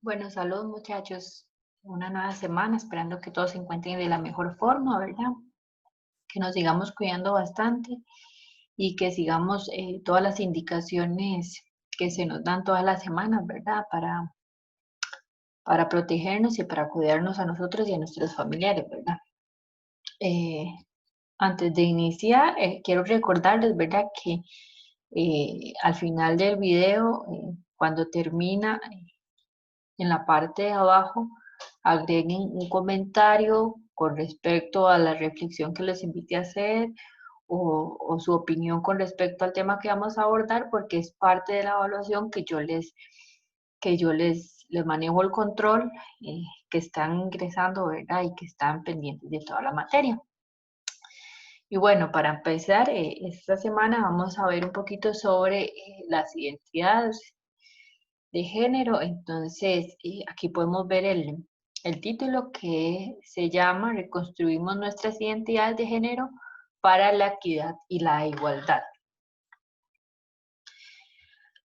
Bueno, saludos muchachos. Una nueva semana, esperando que todos se encuentren de la mejor forma, ¿verdad? Que nos sigamos cuidando bastante y que sigamos todas las indicaciones que se nos dan todas las semanas, ¿verdad? Para protegernos y para cuidarnos a nosotros y a nuestros familiares, ¿verdad? Eh, Antes de iniciar, quiero recordarles, ¿verdad? Que al final del video, cuando termina, en la parte de abajo agreguen un comentario con respecto a la reflexión que les invite a hacer o su opinión con respecto al tema que vamos a abordar, porque es parte de la evaluación que yo les manejo el control, que están ingresando, ¿verdad? Y que están pendientes de toda la materia. Y bueno, para empezar, esta semana vamos a ver un poquito sobre las identidades de género. Entonces, aquí podemos ver el título que se llama Reconstruimos nuestras identidades de género para la equidad y la igualdad.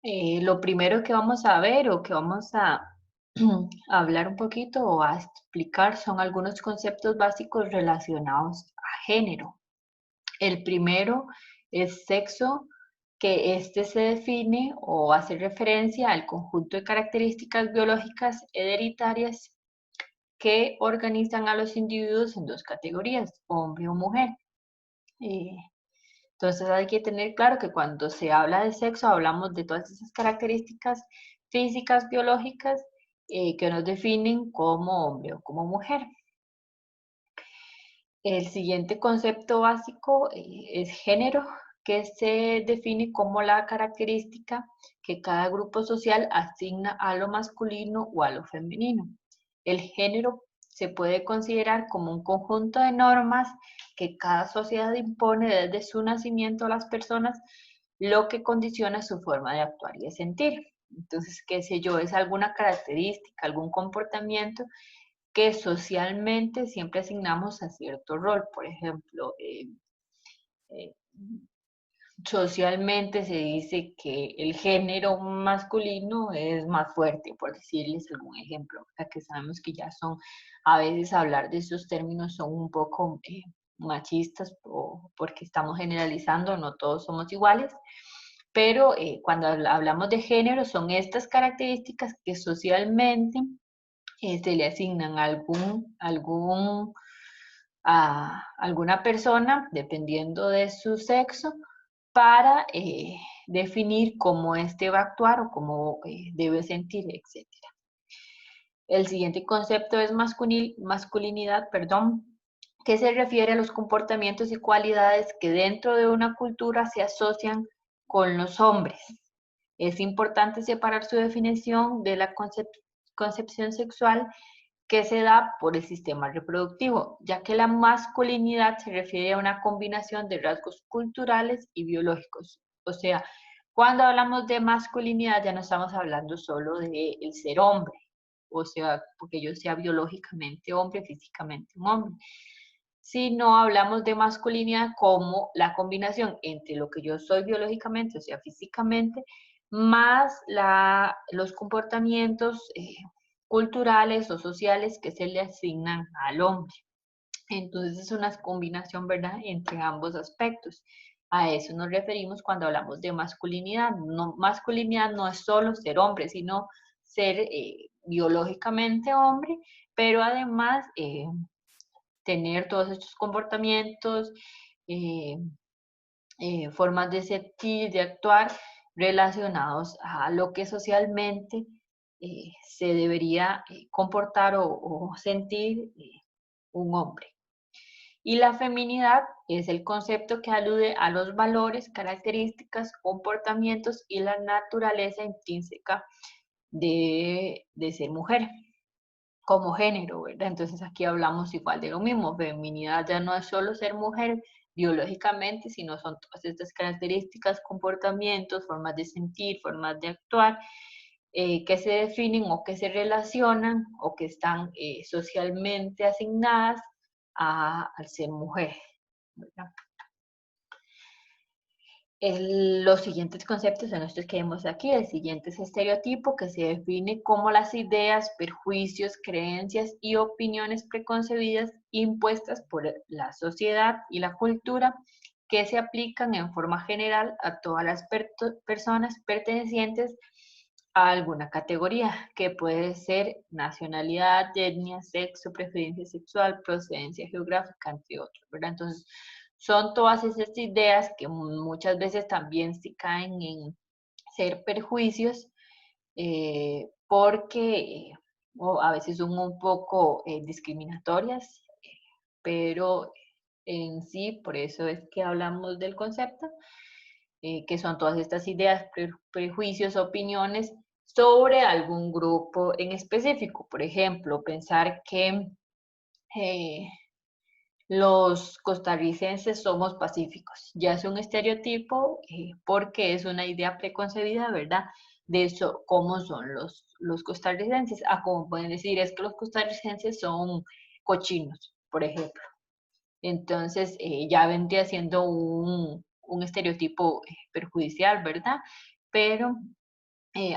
Lo primero que vamos a ver o que vamos a hablar un poquito o a explicar son algunos conceptos básicos relacionados a género. El primero es sexo, que este se define o hace referencia al conjunto de características biológicas hereditarias que organizan a los individuos en dos categorías, hombre o mujer. Eh, entonces hay que tener claro que cuando se habla de sexo hablamos de todas esas características físicas, biológicas, que nos definen como hombre o como mujer. El siguiente concepto básico es género, que se define como la característica que cada grupo social asigna a lo masculino o a lo femenino. El género se puede considerar como un conjunto de normas que cada sociedad impone desde su nacimiento a las personas, lo que condiciona su forma de actuar y de sentir. Entonces, qué sé yo, es alguna característica, algún comportamiento que socialmente siempre asignamos a cierto rol. Por ejemplo, eh, socialmente se dice que el género masculino es más fuerte, por decirles algún ejemplo, que sabemos que ya son, a veces hablar de esos términos son un poco machistas porque estamos generalizando, no todos somos iguales, pero cuando hablamos de género son estas características que socialmente se le asignan a alguna persona, dependiendo de su sexo, para definir cómo éste va a actuar o cómo debe sentir, etcétera. El siguiente concepto es masculinidad, perdón, que se refiere a los comportamientos y cualidades que dentro de una cultura se asocian con los hombres. Es importante separar su definición de la concepción sexual que se da por el sistema reproductivo, ya que la masculinidad se refiere a una combinación de rasgos culturales y biológicos. O sea, cuando hablamos de masculinidad ya no estamos hablando solo de el ser hombre, o sea, porque yo sea biológicamente hombre, físicamente un hombre, sino hablamos de masculinidad como la combinación entre lo que yo soy biológicamente, o sea, físicamente, más los comportamientos culturales o sociales que se le asignan al hombre. Entonces es una combinación, ¿verdad?, entre ambos aspectos. A eso nos referimos cuando hablamos de masculinidad. No, masculinidad no es solo ser hombre, sino ser biológicamente hombre, pero además tener todos estos comportamientos, eh, formas de sentir, de actuar relacionados a lo que socialmente se debería comportar o sentir un hombre. Y la feminidad es el concepto que alude a los valores, características, comportamientos y la naturaleza intrínseca de ser mujer como género, ¿verdad? Entonces aquí hablamos igual de lo mismo. Feminidad ya no es solo ser mujer biológicamente, sino son todas estas características, comportamientos, formas de sentir, formas de actuar, que se definen o que se relacionan o que están socialmente asignadas al ser mujer, ¿verdad? Los siguientes conceptos son estos que vemos aquí. El siguiente es estereotipo, que se define como las ideas, perjuicios, creencias y opiniones preconcebidas impuestas por la sociedad y la cultura que se aplican en forma general a todas las personas pertenecientes a alguna categoría, que puede ser nacionalidad, etnia, sexo, preferencia sexual, procedencia geográfica, entre otros, ¿verdad? Entonces, son todas esas ideas que muchas veces también se caen en ser perjuicios, porque o a veces son un poco discriminatorias, pero en sí, por eso es que hablamos del concepto, que son todas estas ideas, prejuicios, opiniones sobre algún grupo en específico. Por ejemplo, pensar que eh, los costarricenses somos pacíficos. Ya es un estereotipo porque es una idea preconcebida, ¿verdad? De eso, cómo son los costarricenses. Ah, como pueden decir, es que los costarricenses son cochinos, por ejemplo. Entonces, ya vendría siendo un estereotipo perjudicial, ¿verdad? Pero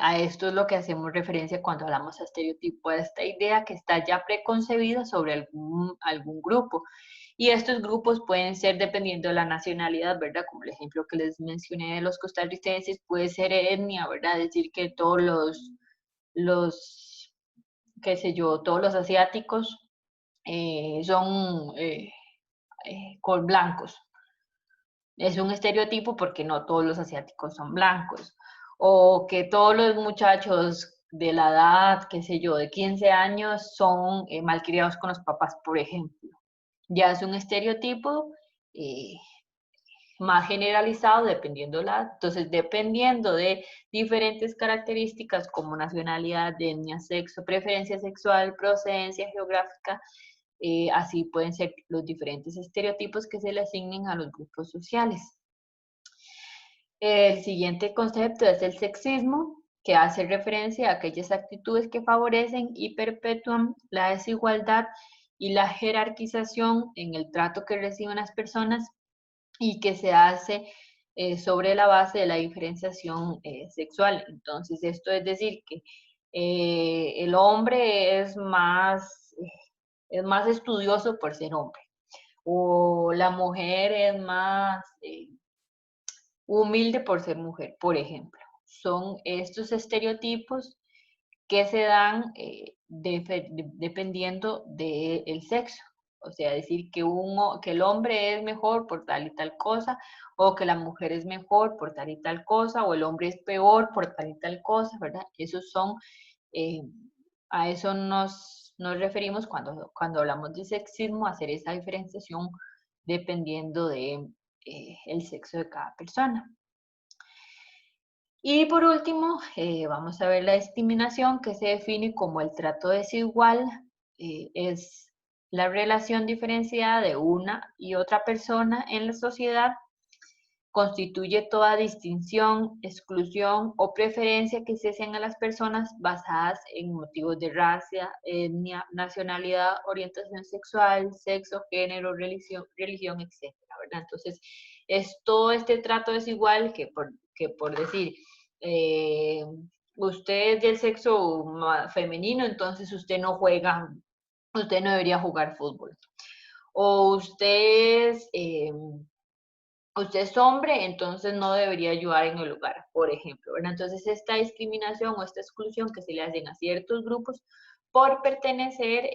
a esto es lo que hacemos referencia cuando hablamos de estereotipo, a esta idea que está ya preconcebida sobre algún grupo. Y estos grupos pueden ser dependiendo de la nacionalidad, ¿verdad? Como el ejemplo que les mencioné de los costarricenses, puede ser etnia, ¿verdad? Decir que todos los qué sé yo, todos los asiáticos son con blancos. Es un estereotipo porque no todos los asiáticos son blancos. O que todos los muchachos de la edad, qué sé yo, de 15 años son malcriados con los papás, por ejemplo. Ya es un estereotipo eh, más generalizado dependiendo entonces dependiendo de diferentes características como nacionalidad, etnia, sexo, preferencia sexual, procedencia geográfica, así pueden ser los diferentes estereotipos que se le asignen a los grupos sociales. El siguiente concepto es el sexismo, que hace referencia a aquellas actitudes que favorecen y perpetúan la desigualdad y la jerarquización en el trato que reciben las personas y que se hace sobre la base de la diferenciación sexual. Entonces, esto es decir que el hombre es más estudioso por ser hombre, o la mujer es más humilde por ser mujer, por ejemplo. Son estos estereotipos que se dan dependiendo del sexo. O sea, decir que el hombre es mejor por tal y tal cosa, o que la mujer es mejor por tal y tal cosa, o el hombre es peor por tal y tal cosa, ¿verdad? Esos son, eh, a eso nos referimos cuando hablamos de sexismo, hacer esa diferenciación dependiendo de el sexo de cada persona. Y por último, vamos a ver la discriminación, que se define como el trato desigual. Es la relación diferenciada de una y otra persona en la sociedad. Constituye toda distinción, exclusión o preferencia que se hacen a las personas basadas en motivos de raza, etnia, nacionalidad, orientación sexual, sexo, género, religión, etcétera, ¿verdad? Entonces, es todo este trato desigual que por decir, eh, usted es del sexo femenino, entonces usted no debería jugar fútbol. O usted es hombre, entonces no debería ayudar en el hogar, por ejemplo, ¿verdad? Entonces, esta discriminación o esta exclusión que se le hacen a ciertos grupos por pertenecer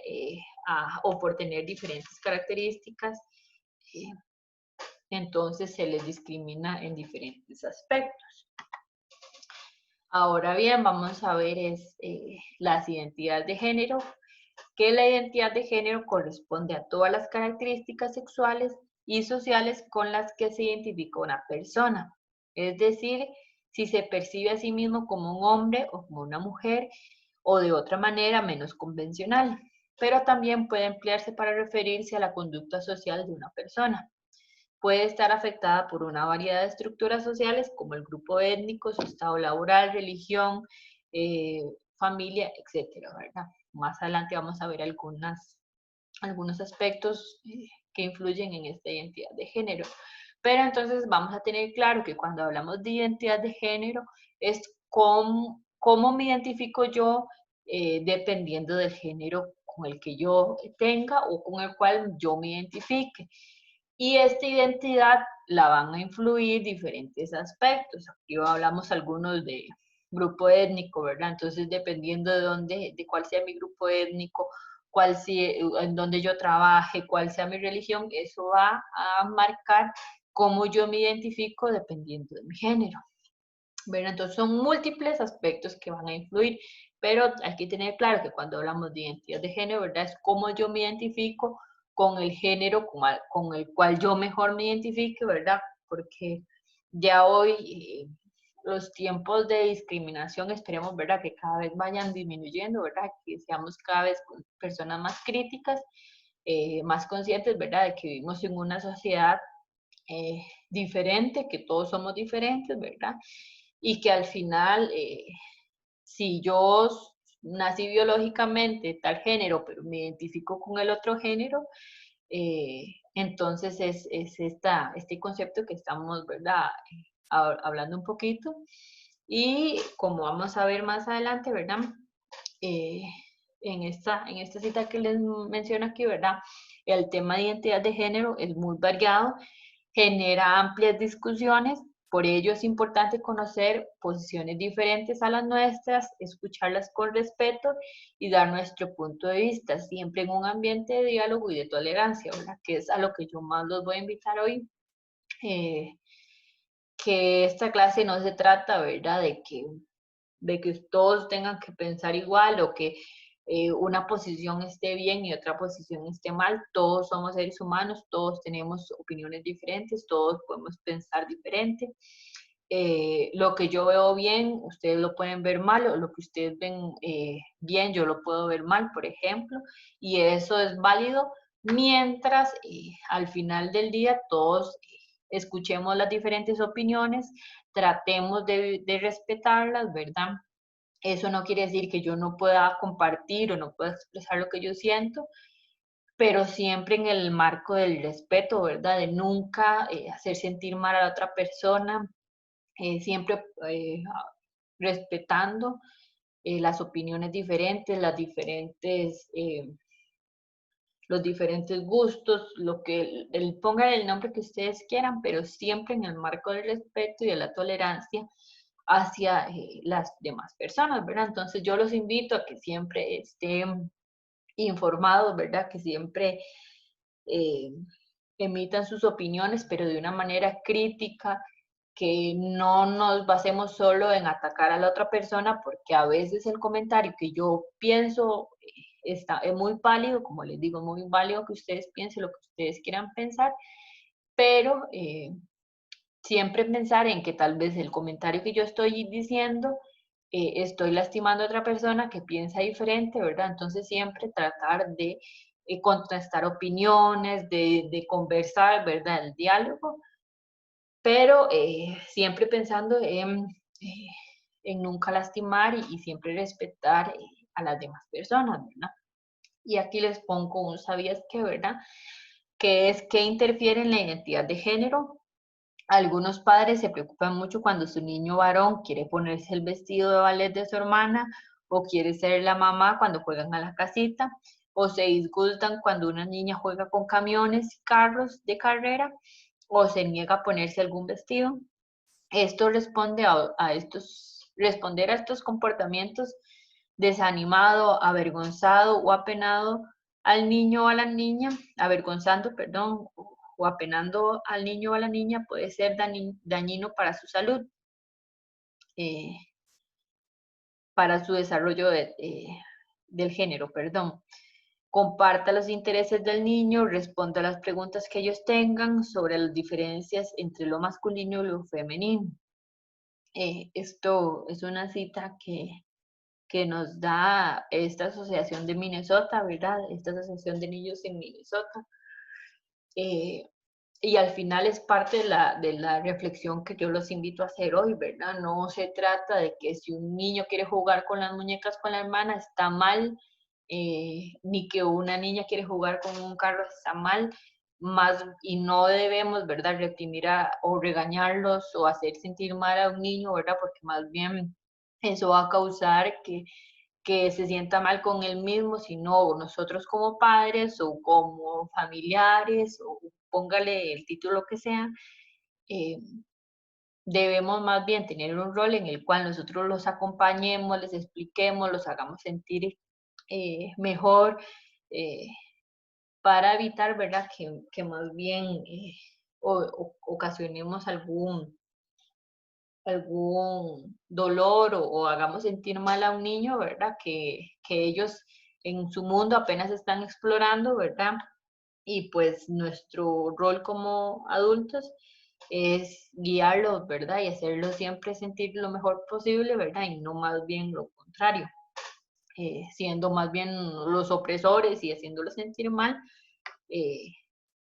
o por tener diferentes características, eh, entonces se les discrimina en diferentes aspectos. Ahora bien, vamos a ver las identidades de género, que la identidad de género corresponde a todas las características sexuales y sociales con las que se identifica una persona. Es decir, si se percibe a sí mismo como un hombre o como una mujer o de otra manera menos convencional, pero también puede emplearse para referirse a la conducta social de una persona. Puede estar afectada por una variedad de estructuras sociales como el grupo étnico, su estado laboral, religión, eh, familia, etcétera, ¿verdad? Más adelante vamos a ver algunos aspectos que influyen en esta identidad de género. Pero entonces vamos a tener claro que cuando hablamos de identidad de género es cómo me identifico yo dependiendo del género con el que yo tenga o con el cual yo me identifique. Y esta identidad la van a influir diferentes aspectos. Aquí hablamos algunos de grupo étnico, ¿verdad? Entonces, dependiendo de dónde, de cuál sea mi grupo étnico, en dónde yo trabaje, cuál sea mi religión, eso va a marcar cómo yo me identifico dependiendo de mi género. ¿Verdad? Entonces, son múltiples aspectos que van a influir, pero hay que tener claro que cuando hablamos de identidad de género, ¿verdad? Es cómo yo me identifico con el género con el cual yo mejor me identifique, ¿verdad? Porque ya hoy los tiempos de discriminación esperemos, ¿verdad? Que cada vez vayan disminuyendo, ¿verdad? Que seamos cada vez personas más críticas, más conscientes, ¿verdad? De que vivimos en una sociedad diferente, que todos somos diferentes, ¿verdad? Y que al final, si yo nací biológicamente tal género, pero me identifico con el otro género, entonces es este concepto que estamos, ¿verdad? Hablando un poquito. Y como vamos a ver más adelante, ¿verdad? Eh, en esta cita que les menciono aquí, ¿verdad? El tema de identidad de género es muy variado, genera amplias discusiones, por ello es importante conocer posiciones diferentes a las nuestras, escucharlas con respeto y dar nuestro punto de vista, siempre en un ambiente de diálogo y de tolerancia, ¿verdad? Que es a lo que yo más los voy a invitar hoy. Eh, que esta clase no se trata, ¿verdad? De que todos tengan que pensar igual o que una posición esté bien y otra posición esté mal. Todos somos seres humanos, todos tenemos opiniones diferentes, todos podemos pensar diferente. Lo que yo veo bien, ustedes lo pueden ver mal, o lo que ustedes ven bien, yo lo puedo ver mal, por ejemplo, y eso es válido mientras al final del día todos escuchemos las diferentes opiniones, tratemos de respetarlas, ¿verdad? Eso no quiere decir que yo no pueda compartir o no pueda expresar lo que yo siento, pero siempre en el marco del respeto, ¿verdad? De nunca hacer sentir mal a la otra persona, siempre respetando las opiniones diferentes, los diferentes gustos, lo que pongan el nombre que ustedes quieran, pero siempre en el marco del respeto y de la tolerancia hacia las demás personas, ¿verdad? Entonces yo los invito a que siempre estén informados, ¿verdad? Que siempre eh, emitan sus opiniones, pero de una manera crítica, que no nos basemos solo en atacar a la otra persona, porque a veces el comentario que yo pienso es muy válido, como les digo, muy válido que ustedes piensen lo que ustedes quieran pensar, pero siempre pensar en que tal vez el comentario que yo estoy diciendo estoy lastimando a otra persona que piensa diferente, ¿verdad? Entonces siempre tratar de contrastar opiniones, de conversar, ¿verdad? El diálogo, pero siempre pensando en nunca lastimar y siempre respetar a las demás personas, ¿verdad? Y aquí les pongo un sabías que, ¿verdad? Que es que interfiere en la identidad de género. Algunos padres se preocupan mucho cuando su niño varón quiere ponerse el vestido de ballet de su hermana o quiere ser la mamá cuando juegan a la casita o se disgustan cuando una niña juega con camiones y carros de carrera o se niega a ponerse algún vestido. Esto responde responder a estos comportamientos desanimado, avergonzado o apenado al niño o a la niña, avergonzando, perdón, o apenando al niño o a la niña puede ser dañino para su salud, eh, para su desarrollo del género, perdón. Comparta los intereses del niño, responda a las preguntas que ellos tengan sobre las diferencias entre lo masculino y lo femenino. Esto es una cita que nos da esta asociación de Minnesota, ¿verdad? Esta asociación de niños en Minnesota. Y al final es parte de la reflexión que yo los invito a hacer hoy, ¿verdad? No se trata de que si un niño quiere jugar con las muñecas con la hermana está mal, ni que una niña quiere jugar con un carro está mal. y no debemos, ¿verdad?, reprimir o regañarlos o hacer sentir mal a un niño, ¿verdad?, porque más bien eso va a causar que se sienta mal con él mismo, sino nosotros como padres o como familiares, o póngale el título que sea, eh, debemos más bien tener un rol en el cual nosotros los acompañemos, les expliquemos, los hagamos sentir mejor, eh, para evitar, ¿verdad?, que más bien ocasionemos algún dolor o hagamos sentir mal a un niño, ¿verdad? Que ellos en su mundo apenas están explorando, ¿verdad? Y pues nuestro rol como adultos es guiarlos, ¿verdad? Y hacerlos siempre sentir lo mejor posible, ¿verdad? Y no más bien lo contrario, siendo más bien los opresores y haciéndolos sentir mal, eh,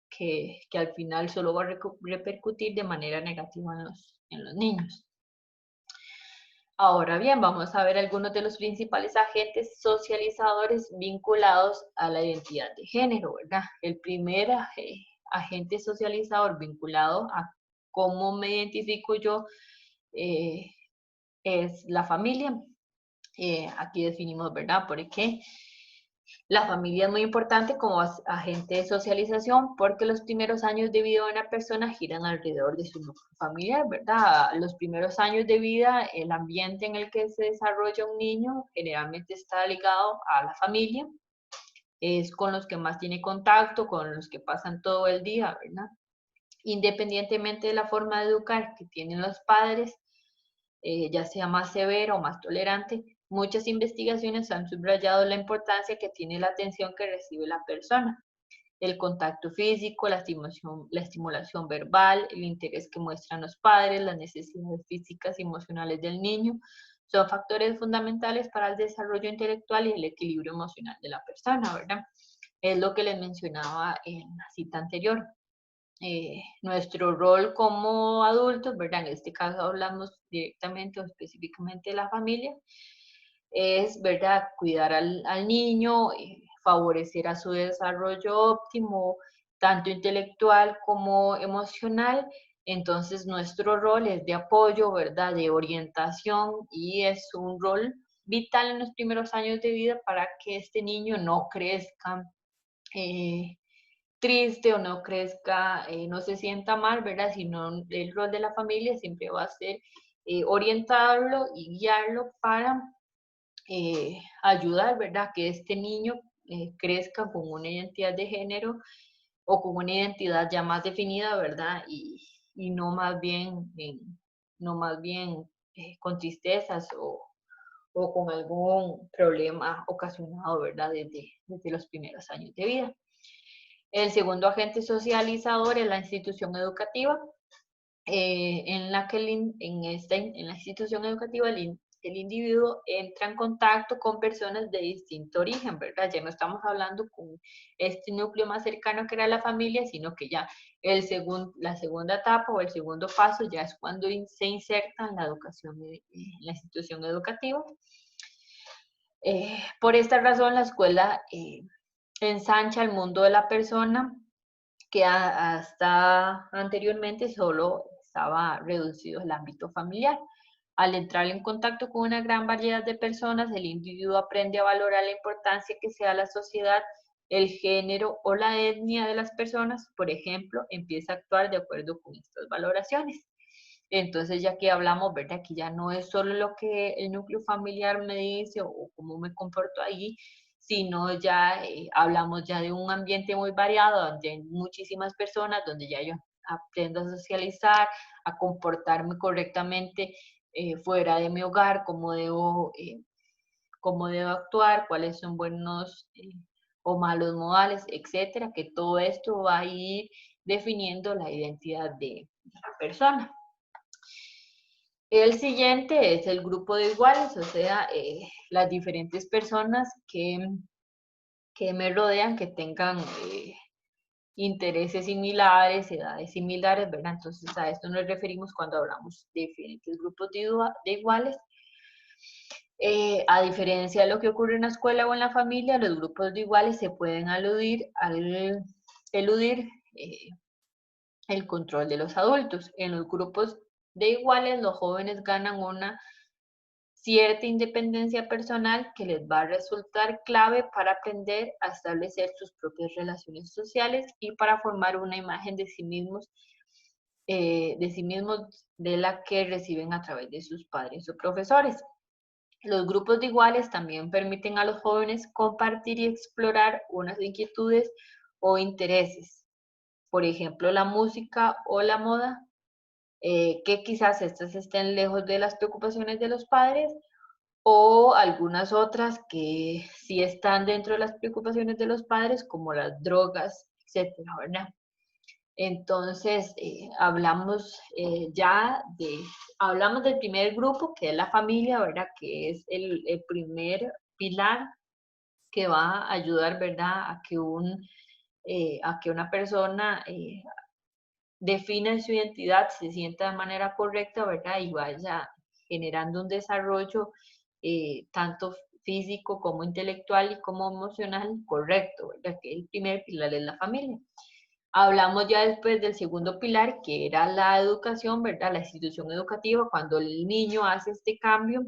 que al final solo va a repercutir de manera negativa en los niños. Ahora bien, vamos a ver algunos de los principales agentes socializadores vinculados a la identidad de género, ¿verdad? El primer agente socializador vinculado a cómo me identifico yo eh, es la familia. Aquí definimos, ¿verdad? Porque la familia es muy importante como agente de socialización porque los primeros años de vida de una persona giran alrededor de su núcleo familiar, ¿verdad? Los primeros años de vida, el ambiente en el que se desarrolla un niño generalmente está ligado a la familia, es con los que más tiene contacto, con los que pasan todo el día, ¿verdad? Independientemente de la forma de educar que tienen los padres, ya sea más severa o más tolerante, muchas investigaciones han subrayado la importancia que tiene la atención que recibe la persona. El contacto físico, la estimulación verbal, el interés que muestran los padres, las necesidades físicas y emocionales del niño, son factores fundamentales para el desarrollo intelectual y el equilibrio emocional de la persona, ¿verdad? Es lo que les mencionaba en la cita anterior. Nuestro rol como adultos, ¿verdad? En este caso hablamos directamente o específicamente de la familia, es, ¿verdad?, cuidar al niño, favorecer a su desarrollo óptimo, tanto intelectual como emocional. Entonces, nuestro rol es de apoyo, ¿verdad?, de orientación y es un rol vital en los primeros años de vida para que este niño no crezca eh, triste o no crezca, no se sienta mal, ¿verdad? Sino el rol de la familia siempre va a ser orientarlo y guiarlo para ayudar, ¿verdad? Que este niño crezca con una identidad de género o con una identidad ya más definida, ¿verdad? Y no más bien, no más bien con tristezas o con algún problema ocasionado, ¿verdad? Desde los primeros años de vida. El segundo agente socializador es la institución educativa, en la que en la institución educativa el individuo entra en contacto con personas de distinto origen, ¿verdad? Ya no estamos hablando con este núcleo más cercano que era la familia, sino que ya la segunda etapa o el segundo paso ya es cuando se inserta en la educación, en la institución educativa. Por esta razón, la escuela ensancha el mundo de la persona que hasta anteriormente solo estaba reducido al ámbito familiar. Al entrar en contacto con una gran variedad de personas, el individuo aprende a valorar la importancia que sea la sociedad, el género o la etnia de las personas, por ejemplo, empieza a actuar de acuerdo con estas valoraciones. Entonces, ya que hablamos, ¿verdad? Que ya no es solo lo que el núcleo familiar me dice o cómo me comporto ahí, sino ya hablamos ya de un ambiente muy variado, donde hay muchísimas personas, donde ya yo aprendo a socializar, a comportarme correctamente fuera de mi hogar, cómo debo actuar, cuáles son buenos o malos modales, etcétera, que todo esto va a ir definiendo la identidad de la persona. El siguiente es el grupo de iguales, o sea, las diferentes personas que me rodean, que tengan intereses similares, edades similares, ¿verdad? Entonces a esto nos referimos cuando hablamos de diferentes grupos de iguales. A diferencia de lo que ocurre en la escuela o en la familia, los grupos de iguales se pueden eludir el control de los adultos. En los grupos de iguales, los jóvenes ganan una cierta independencia personal que les va a resultar clave para aprender a establecer sus propias relaciones sociales y para formar una imagen de la que reciben a través de sus padres o profesores. Los grupos de iguales también permiten a los jóvenes compartir y explorar unas inquietudes o intereses, por ejemplo, la música o la moda, que quizás estas estén lejos de las preocupaciones de los padres, o algunas otras que sí están dentro de las preocupaciones de los padres, como las drogas, etcétera, ¿verdad? Entonces, hablamos del primer grupo, que es la familia, ¿verdad? Que es el primer pilar que va a ayudar, ¿verdad? A que una persona defina su identidad, se sienta de manera correcta, ¿verdad? Y vaya generando un desarrollo tanto físico como intelectual y como emocional correcto, ¿verdad? Que el primer pilar es la familia. Hablamos ya después del segundo pilar, que era la educación, ¿verdad? La institución educativa, cuando el niño hace este cambio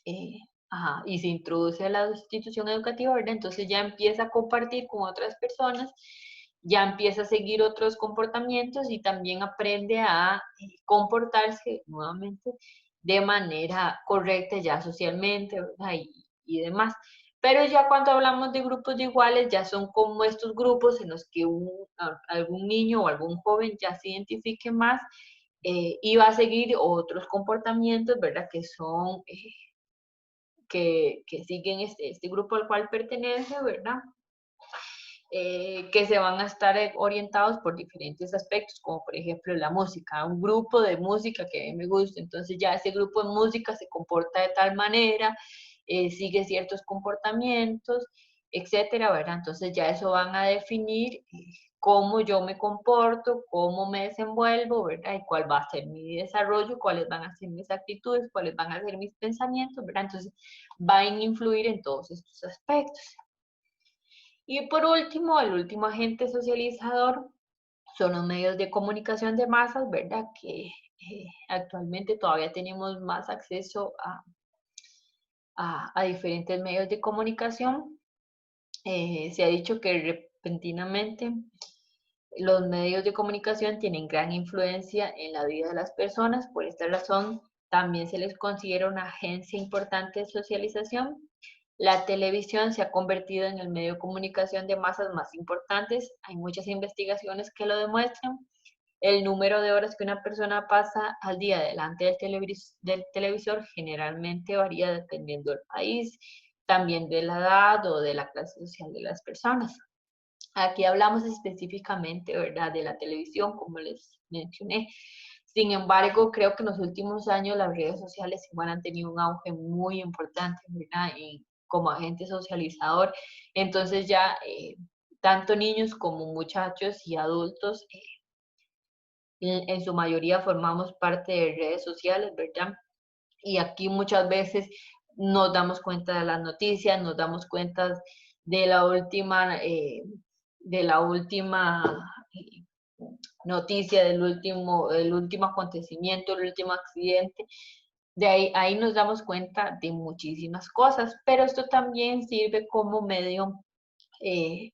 eh, y se introduce a la institución educativa, ¿verdad? Entonces ya empieza a compartir con otras personas, ya empieza a seguir otros comportamientos y también aprende a comportarse nuevamente de manera correcta ya socialmente, ¿verdad? Y demás. Pero ya cuando hablamos de grupos de iguales, ya son como estos grupos en los que algún niño o algún joven ya se identifique más y va a seguir otros comportamientos, ¿verdad? Que siguen este grupo al cual pertenece, ¿verdad? Que se van a estar orientados por diferentes aspectos, como por ejemplo la música, un grupo de música que a mí me gusta, entonces ya ese grupo de música se comporta de tal manera, sigue ciertos comportamientos, etcétera, ¿verdad? Entonces ya eso van a definir cómo yo me comporto, cómo me desenvuelvo, ¿verdad? Y cuál va a ser mi desarrollo, cuáles van a ser mis actitudes, cuáles van a ser mis pensamientos, ¿verdad? Entonces van a influir en todos estos aspectos. Y por último, el último agente socializador son los medios de comunicación de masas, ¿verdad? Que actualmente todavía tenemos más acceso a diferentes medios de comunicación. Se ha dicho que repentinamente los medios de comunicación tienen gran influencia en la vida de las personas. Por esta razón, también se les considera una agencia importante de socialización. La televisión se ha convertido en el medio de comunicación de masas más importantes. Hay muchas investigaciones que lo demuestran. El número de horas que una persona pasa al día delante del televisor generalmente varía dependiendo del país, también de la edad o de la clase social de las personas. Aquí hablamos específicamente, ¿verdad?, de la televisión, como les mencioné. Sin embargo, creo que en los últimos años las redes sociales igual han tenido un auge muy importante, ¿verdad?, como agente socializador. Entonces ya tanto niños como muchachos y adultos, en su mayoría formamos parte de redes sociales, ¿verdad? Y aquí muchas veces nos damos cuenta de las noticias, nos damos cuenta de la última, de la última noticia, el último acontecimiento, el último accidente. De ahí nos damos cuenta de muchísimas cosas, pero esto también sirve como medio eh,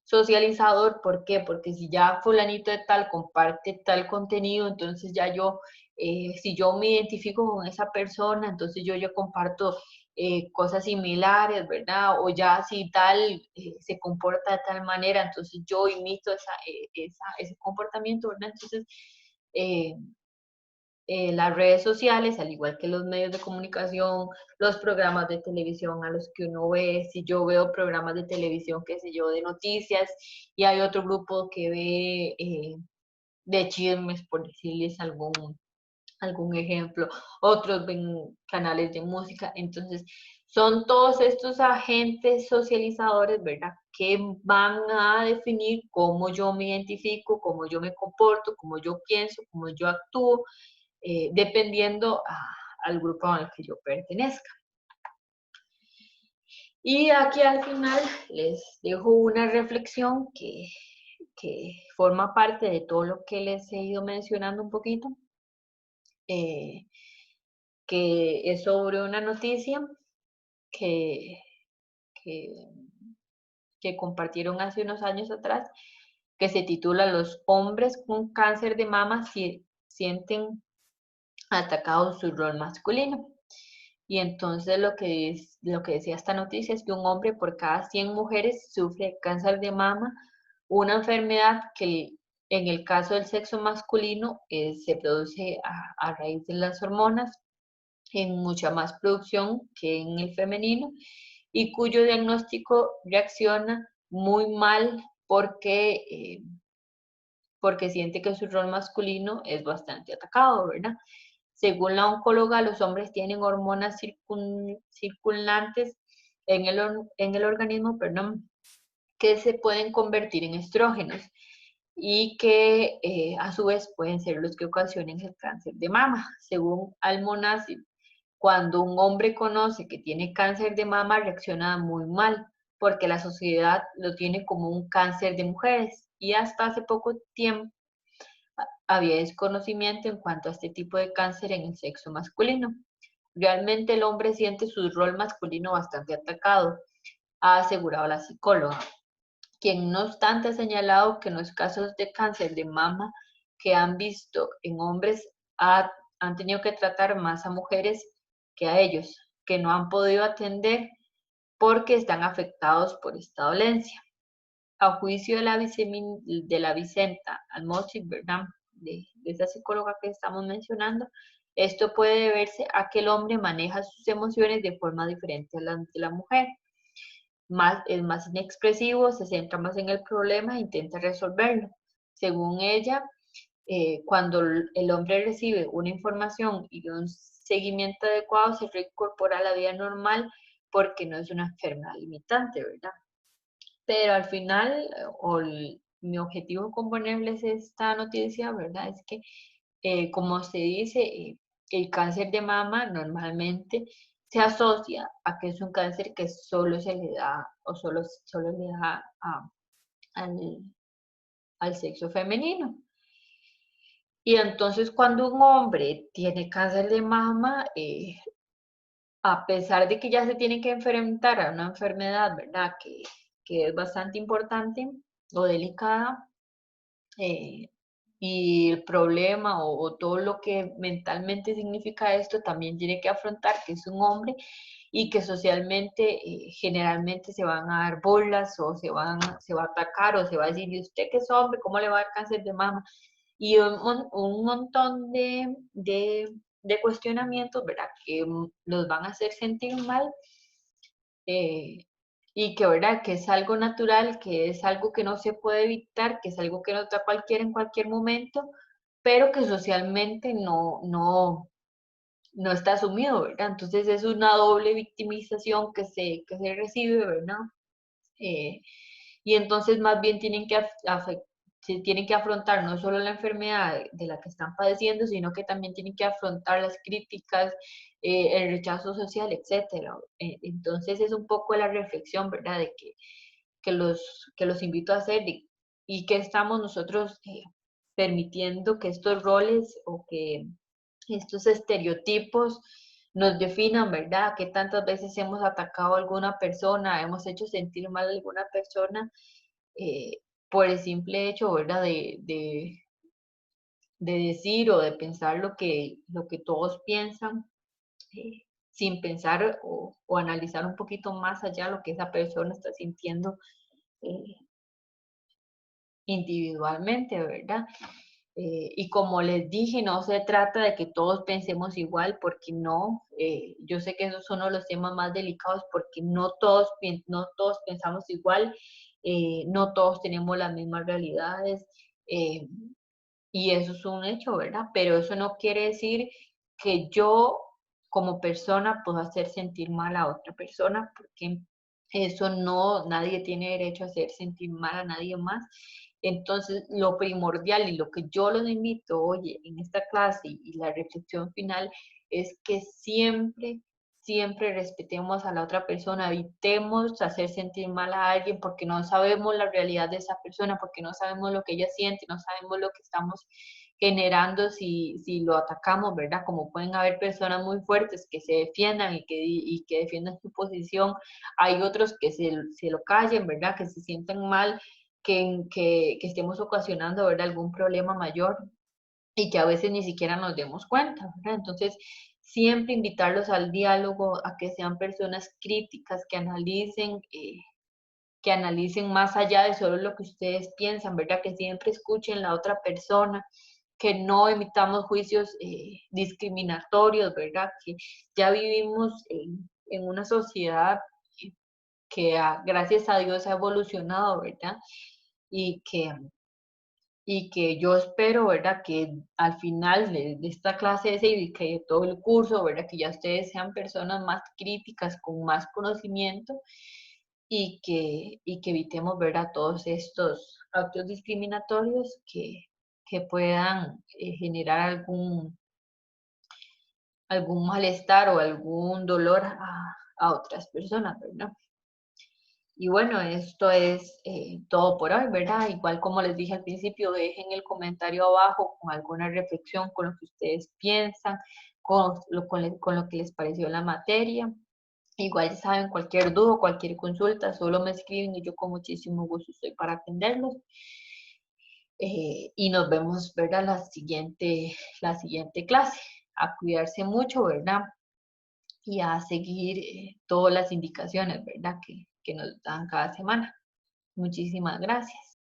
socializador. ¿Por qué? Porque si ya fulanito de tal comparte tal contenido, entonces ya yo, si yo me identifico con esa persona, entonces yo comparto cosas similares, ¿verdad? O ya si tal se comporta de tal manera, entonces yo imito ese comportamiento, ¿verdad? Entonces, eh, las redes sociales, al igual que los medios de comunicación, los programas de televisión a los que uno ve, si yo veo programas de televisión, qué sé yo, de noticias, y hay otro grupo que ve de chismes, por decirles algún ejemplo, otros ven canales de música, entonces son todos estos agentes socializadores, ¿verdad? Que van a definir cómo yo me identifico, cómo yo me comporto, cómo yo pienso, cómo yo actúo, dependiendo al grupo al que yo pertenezca. Y aquí al final les dejo una reflexión que forma parte de todo lo que les he ido mencionando un poquito, que es sobre una noticia que, que, que compartieron hace unos años atrás, que se titula Los hombres con cáncer de mama sienten atacado su rol masculino. Y entonces lo que decía esta noticia es que un hombre por cada 100 mujeres sufre cáncer de mama, una enfermedad que en el caso del sexo masculino se produce a raíz de las hormonas en mucha más producción que en el femenino y cuyo diagnóstico reacciona muy mal porque siente que su rol masculino es bastante atacado, ¿verdad? Según la oncóloga, los hombres tienen hormonas circundantes en el organismo, perdón, que se pueden convertir en estrógenos y que a su vez pueden ser los que ocasionen el cáncer de mama. Según Almonacid, cuando un hombre conoce que tiene cáncer de mama, reacciona muy mal, porque la sociedad lo tiene como un cáncer de mujeres. Y hasta hace poco tiempo había desconocimiento en cuanto a este tipo de cáncer en el sexo masculino. Realmente el hombre siente su rol masculino bastante atacado, ha asegurado la psicóloga, quien no obstante ha señalado que en los casos de cáncer de mama que han visto en hombres han tenido que tratar más a mujeres que a ellos, que no han podido atender porque están afectados por esta dolencia. A juicio de la Vicenta Almosi, ¿verdad? De esa psicóloga que estamos mencionando, esto puede deberse a que el hombre maneja sus emociones de forma diferente a la de la mujer. Es más inexpresivo, se centra más en el problema e intenta resolverlo. Según ella, cuando el hombre recibe una información y un seguimiento adecuado, se reincorpora a la vida normal porque no es una enfermedad limitante, ¿verdad? Pero al final, mi objetivo con ponerles esta noticia, ¿verdad? Es que, como se dice, el cáncer de mama normalmente se asocia a que es un cáncer que solo se le da o solo le da al, al sexo femenino. Y entonces cuando un hombre tiene cáncer de mama, a pesar de que ya se tiene que enfrentar a una enfermedad, ¿verdad? Que es bastante importante o delicada, y el problema o todo lo que mentalmente significa esto también tiene que afrontar que es un hombre y que socialmente generalmente se van a dar burlas o se va a atacar o se va a decir, ¿y usted que es hombre, cómo le va a dar cáncer de mama? Y un montón de cuestionamientos, ¿verdad? Que los van a hacer sentir mal, eh, y que, ¿verdad? Que es algo natural, que es algo que no se puede evitar, que es algo que nos da cualquiera en cualquier momento, pero que socialmente no está asumido, ¿verdad? Entonces es una doble victimización que se recibe, ¿verdad? Eh, y entonces más bien se tienen que afrontar no solo la enfermedad de la que están padeciendo, sino que también tienen que afrontar las críticas, el rechazo social, etcétera. Entonces es un poco la reflexión, ¿verdad? De que los invito a hacer y que estamos nosotros permitiendo que estos roles o que estos estereotipos nos definan, ¿verdad? Que tantas veces hemos atacado a alguna persona, hemos hecho sentir mal a alguna persona por el simple hecho, ¿verdad? De decir o de pensar lo que todos piensan, eh, sin pensar o analizar un poquito más allá lo que esa persona está sintiendo eh, individualmente, ¿verdad? Y como les dije, no se trata de que todos pensemos igual, porque no, yo sé que esos son uno de los temas más delicados, porque no todos pensamos igual, no todos tenemos las mismas realidades, eh, y eso es un hecho, ¿verdad? Pero eso no quiere decir que yo como persona puedo hacer sentir mal a otra persona, porque eso no, nadie tiene derecho a hacer sentir mal a nadie más. Entonces, lo primordial y lo que yo los invito hoy en esta clase y la reflexión final es que siempre, siempre respetemos a la otra persona, evitemos hacer sentir mal a alguien porque no sabemos la realidad de esa persona, porque no sabemos lo que ella siente, no sabemos lo que estamos generando si lo atacamos, ¿verdad? Como pueden haber personas muy fuertes que se defiendan y que defiendan su posición, hay otros que se lo callen, ¿verdad? Que se sientan mal, que estemos ocasionando, ¿verdad? Algún problema mayor y que a veces ni siquiera nos demos cuenta, ¿verdad? Entonces, siempre invitarlos al diálogo, a que sean personas críticas, que analicen más allá de solo lo que ustedes piensan, ¿verdad? Que siempre escuchen la otra persona, que no emitamos juicios discriminatorios, ¿verdad? Que ya vivimos en una sociedad que gracias a Dios ha evolucionado, ¿verdad? Y que yo espero, ¿verdad? Que al final de esta clase de cívica y de todo el curso, ¿verdad? Que ya ustedes sean personas más críticas, con más conocimiento y que evitemos, ¿verdad? Todos estos actos discriminatorios que puedan generar algún malestar o algún dolor a otras personas, ¿verdad? Y bueno, esto es todo por hoy, ¿verdad? Igual como les dije al principio, dejen el comentario abajo con alguna reflexión, con lo que ustedes piensan, con lo que les pareció la materia. Igual ya saben, cualquier duda, cualquier consulta, solo me escriben y yo con muchísimo gusto estoy para atenderlos. Y nos vemos, ¿verdad? La siguiente clase. A cuidarse mucho, ¿verdad? Y a seguir todas las indicaciones, ¿verdad? Que nos dan cada semana. Muchísimas gracias.